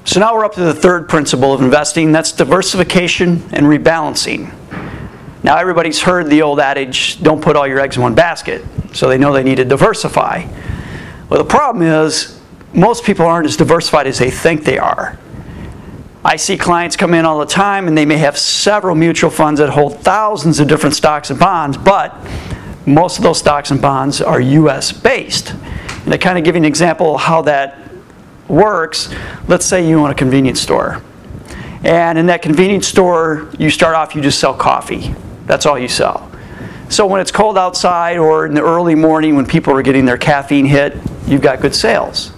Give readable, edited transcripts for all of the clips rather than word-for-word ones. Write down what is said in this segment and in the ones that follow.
So now we're up to the third principle of investing. That's diversification and rebalancing. Now everybody's heard the old adage, don't put all your eggs in one basket. So they know they need to diversify. Well, the problem is most people aren't as diversified as they think they are. I see clients come in all the time and they may have several mutual funds that hold thousands of different stocks and bonds, but most of those stocks and bonds are US based. And to kind of give you an example of how that works, let's say you own a convenience store. And in that convenience store, you start off, you just sell coffee. That's all you sell. So when it's cold outside or in the early morning when people are getting their caffeine hit, you've got good sales.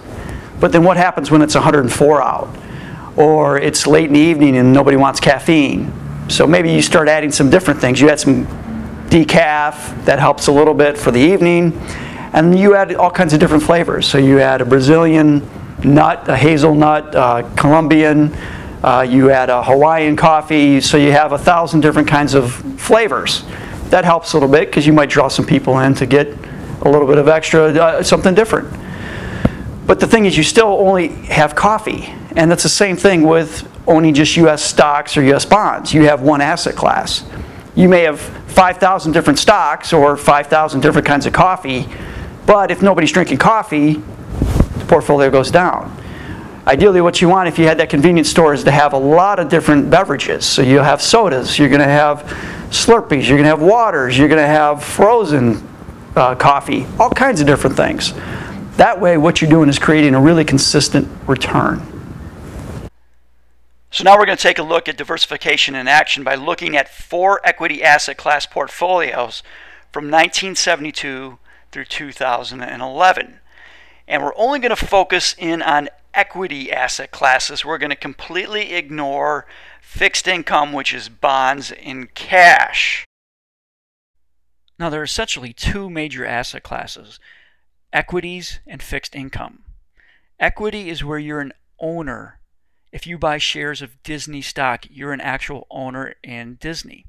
But then what happens when it's 104 out? Or it's late in the evening and nobody wants caffeine? So maybe you start adding some different things. You add some decaf, that helps a little bit for the evening. And you add all kinds of different flavors. So you add a Brazilian nut, a hazelnut, Colombian, you add a Hawaiian coffee, so you have 1,000 different kinds of flavors. That helps a little bit because you might draw some people in to get a little bit of extra, something different. But the thing is, you still only have coffee. And that's the same thing with owning just US stocks or US bonds. You have one asset class. You may have 5,000 different stocks or 5,000 different kinds of coffee, but if nobody's drinking coffee, the portfolio goes down. Ideally, what you want if you had that convenience store is to have a lot of different beverages. So you'll have sodas, you're going to have Slurpees, you're going to have waters, you're going to have frozen coffee, all kinds of different things. That way, what you're doing is creating a really consistent return. So now we're going to take a look at diversification in action by looking at 4 equity asset class portfolios from 1972 through 2011. And we're only going to focus in on equity asset classes. We're going to completely ignore fixed income, which is bonds and cash. Now there are essentially 2 major asset classes, equities and fixed income. Equity is where you're an owner. If you buy shares of Disney stock, you're an actual owner in Disney.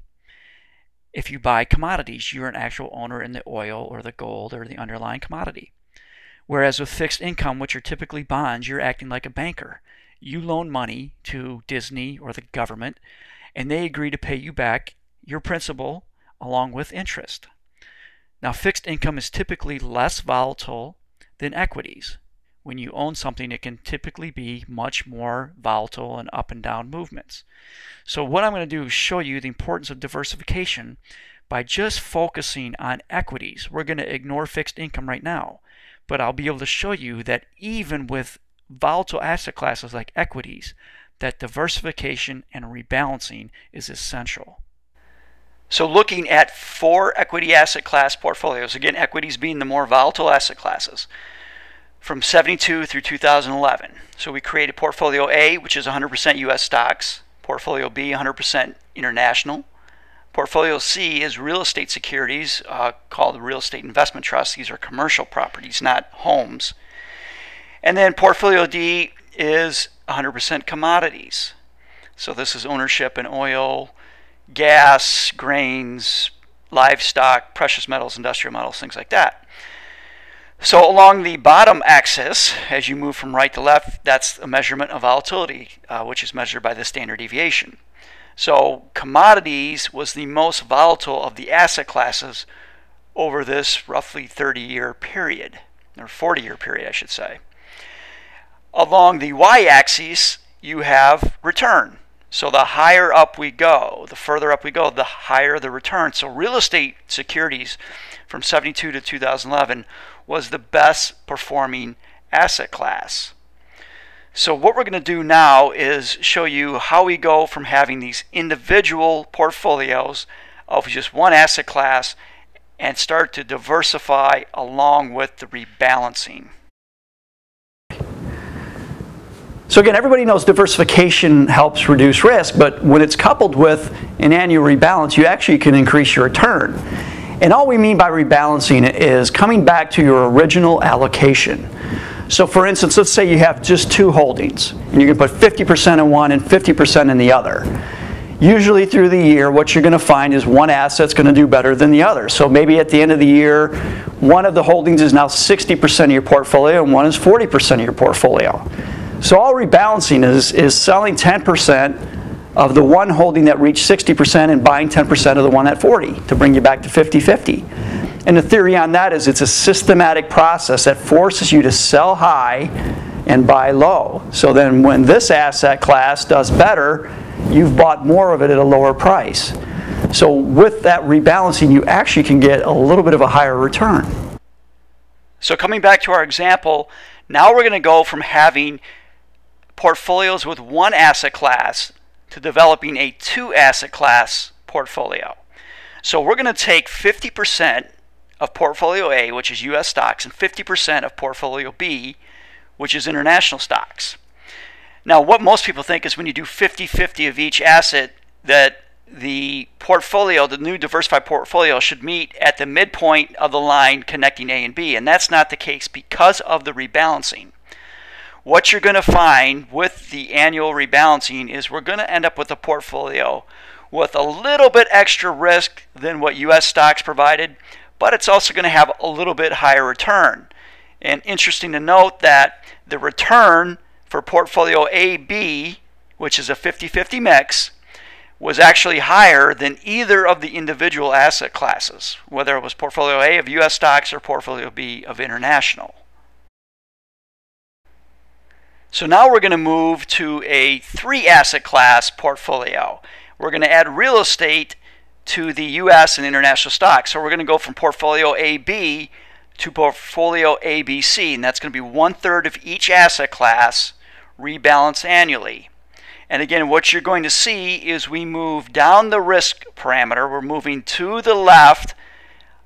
If you buy commodities, you're an actual owner in the oil or the gold or the underlying commodity. Whereas with fixed income, which are typically bonds, you're acting like a banker. You loan money to Disney or the government, and they agree to pay you back your principal along with interest. Now, fixed income is typically less volatile than equities. When you own something, it can typically be much more volatile and up and down movements. So what I'm going to do is show you the importance of diversification by just focusing on equities. We're going to ignore fixed income right now. But I'll be able to show you that even with volatile asset classes like equities, that diversification and rebalancing is essential. So looking at 4 equity asset class portfolios, again, equities being the more volatile asset classes, from 72 through 2011. So we created Portfolio A, which is 100% US stocks, Portfolio B, 100% international, Portfolio C is real estate securities called real estate investment trusts. These are commercial properties, not homes. And then Portfolio D is 100% commodities. So this is ownership in oil, gas, grains, livestock, precious metals, industrial metals, things like that. So along the bottom axis, as you move from right to left, that's a measurement of volatility, which is measured by the standard deviation. So commodities was the most volatile of the asset classes over this roughly 30-year period, or 40-year period, I should say. Along the y-axis, you have return. So the higher up we go, the further up we go, the higher the return. So real estate securities from 72 to 2011 was the best performing asset class. So what we're going to do now is show you how we go from having these individual portfolios of just one asset class and start to diversify along with the rebalancing. So again, everybody knows diversification helps reduce risk, but when it's coupled with an annual rebalance, you actually can increase your return. And all we mean by rebalancing is coming back to your original allocation. So for instance, let's say you have just 2 holdings, and you can put 50% in one and 50% in the other. Usually through the year, what you're going to find is one asset's going to do better than the other. So maybe at the end of the year, one of the holdings is now 60% of your portfolio and one is 40% of your portfolio. So all rebalancing is selling 10% of the one holding that reached 60% and buying 10% of the one at 40 to bring you back to 50-50. And the theory on that is it's a systematic process that forces you to sell high and buy low. So then when this asset class does better, you've bought more of it at a lower price. So with that rebalancing, you actually can get a little bit of a higher return. So coming back to our example, now we're going to go from having portfolios with one asset class to developing a two asset class portfolio. So we're going to take 50% of portfolio A, which is US stocks, and 50% of portfolio B, which is international stocks. Now, what most people think is when you do 50-50 of each asset, that the portfolio, the new diversified portfolio, should meet at the midpoint of the line connecting A and B, and that's not the case because of the rebalancing. What you're going to find with the annual rebalancing is we're going to end up with a portfolio with a little bit extra risk than what US stocks provided, but it's also going to have a little bit higher return. And interesting to note that the return for portfolio AB, which is a 50-50 mix, was actually higher than either of the individual asset classes, whether it was portfolio A of US stocks or portfolio B of international. So now we're going to move to a three asset class portfolio. We're going to add real estate to the US and international stocks. So we're going to go from portfolio AB to portfolio ABC, and that's going to be 1/3 of each asset class rebalanced annually. And again, what you're going to see is we move down the risk parameter. We're moving to the left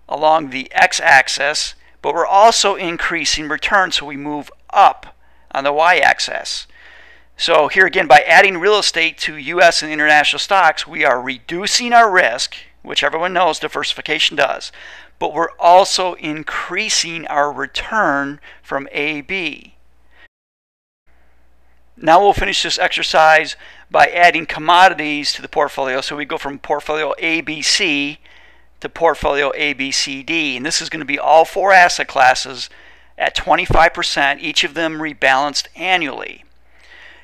along the x-axis, but we're also increasing return, so we move up on the y-axis. So here again, by adding real estate to US and international stocks, we are reducing our risk, which everyone knows diversification does, but we're also increasing our return from AB. Now we'll finish this exercise by adding commodities to the portfolio. So we go from portfolio ABC to portfolio ABCD, and this is going to be all four asset classes at 25%, each of them rebalanced annually.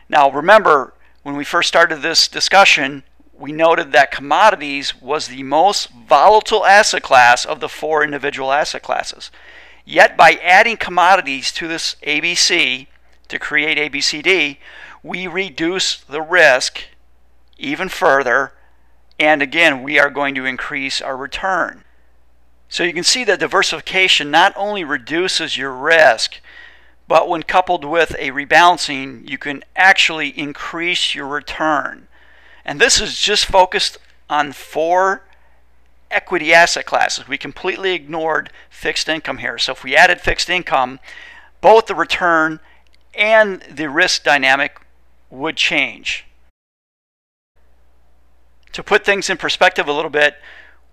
Now remember, when we first started this discussion, we noted that commodities was the most volatile asset class of the four individual asset classes. Yet by adding commodities to this ABC to create ABCD, we reduce the risk even further, and again, we are going to increase our return. So you can see that diversification not only reduces your risk, but when coupled with a rebalancing, you can actually increase your return. And this is just focused on four equity asset classes. We completely ignored fixed income here. So if we added fixed income, both the return and the risk dynamic would change. To put things in perspective a little bit,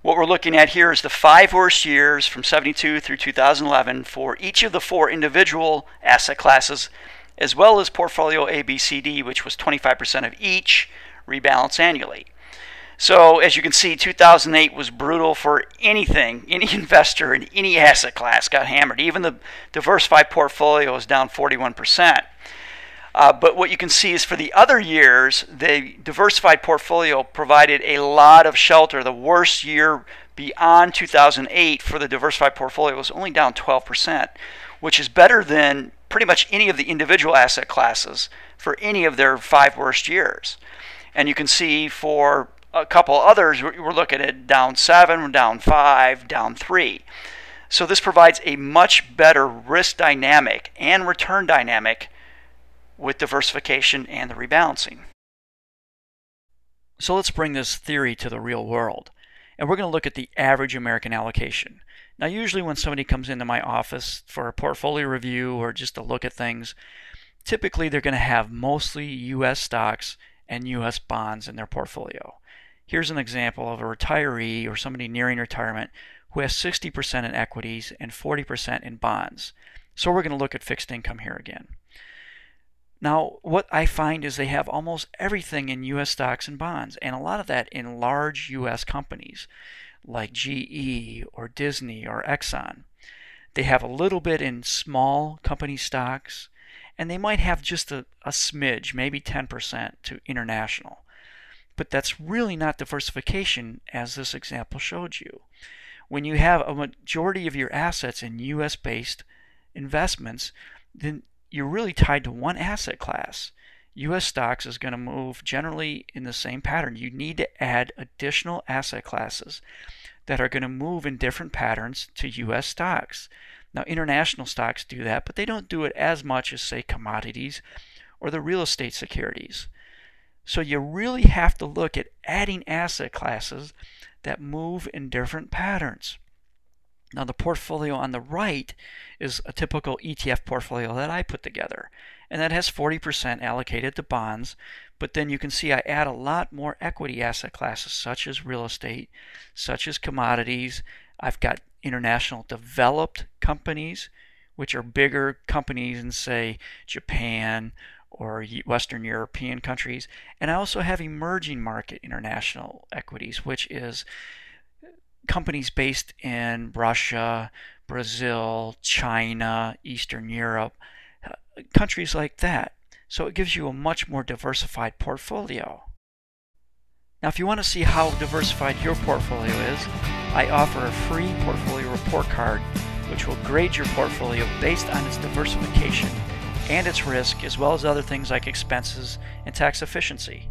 what we're looking at here is the 5 worst years from 72 through 2011 for each of the four individual asset classes, as well as portfolio ABCD, which was 25% of each, rebalanced annually. So as you can see, 2008 was brutal for anything. Any investor in any asset class got hammered. Even the diversified portfolio is down 41%. But what you can see is for the other years, the diversified portfolio provided a lot of shelter. The worst year beyond 2008 for the diversified portfolio was only down 12%, which is better than pretty much any of the individual asset classes for any of their 5 worst years. And you can see for a couple others, we're looking at down 7, down 5, down 3. So this provides a much better risk dynamic and return dynamic with diversification and the rebalancing. So let's bring this theory to the real world. And we're going to look at the average American allocation. Now usually when somebody comes into my office for a portfolio review or just to look at things, typically they're going to have mostly US stocks and US bonds in their portfolio. Here's an example of a retiree or somebody nearing retirement who has 60% in equities and 40% in bonds. So we're going to look at fixed income here again. Now, what I find is they have almost everything in US stocks and bonds, and a lot of that in large US companies like GE or Disney or Exxon. They have a little bit in small company stocks, and they might have just a smidge, maybe 10% to international. But that's really not diversification, as this example showed you. When you have a majority of your assets in US-based investments, then you're really tied to one asset class. US stocks is going to move generally in the same pattern. You need to add additional asset classes that are going to move in different patterns to US stocks. Now, international stocks do that, but they don't do it as much as, say, commodities or the real estate securities. So you really have to look at adding asset classes that move in different patterns. Now, the portfolio on the right is a typical ETF portfolio that I put together, and that has 40% allocated to bonds, but then you can see I add a lot more equity asset classes such as real estate, such as commodities. I've got international developed companies, which are bigger companies in, say, Japan or Western European countries. And I also have emerging market international equities, which is companies based in Russia, Brazil, China, Eastern Europe, countries like that. So it gives you a much more diversified portfolio. Now, if you want to see how diversified your portfolio is, I offer a free portfolio report card which will grade your portfolio based on its diversification and its risk, as well as other things like expenses and tax efficiency.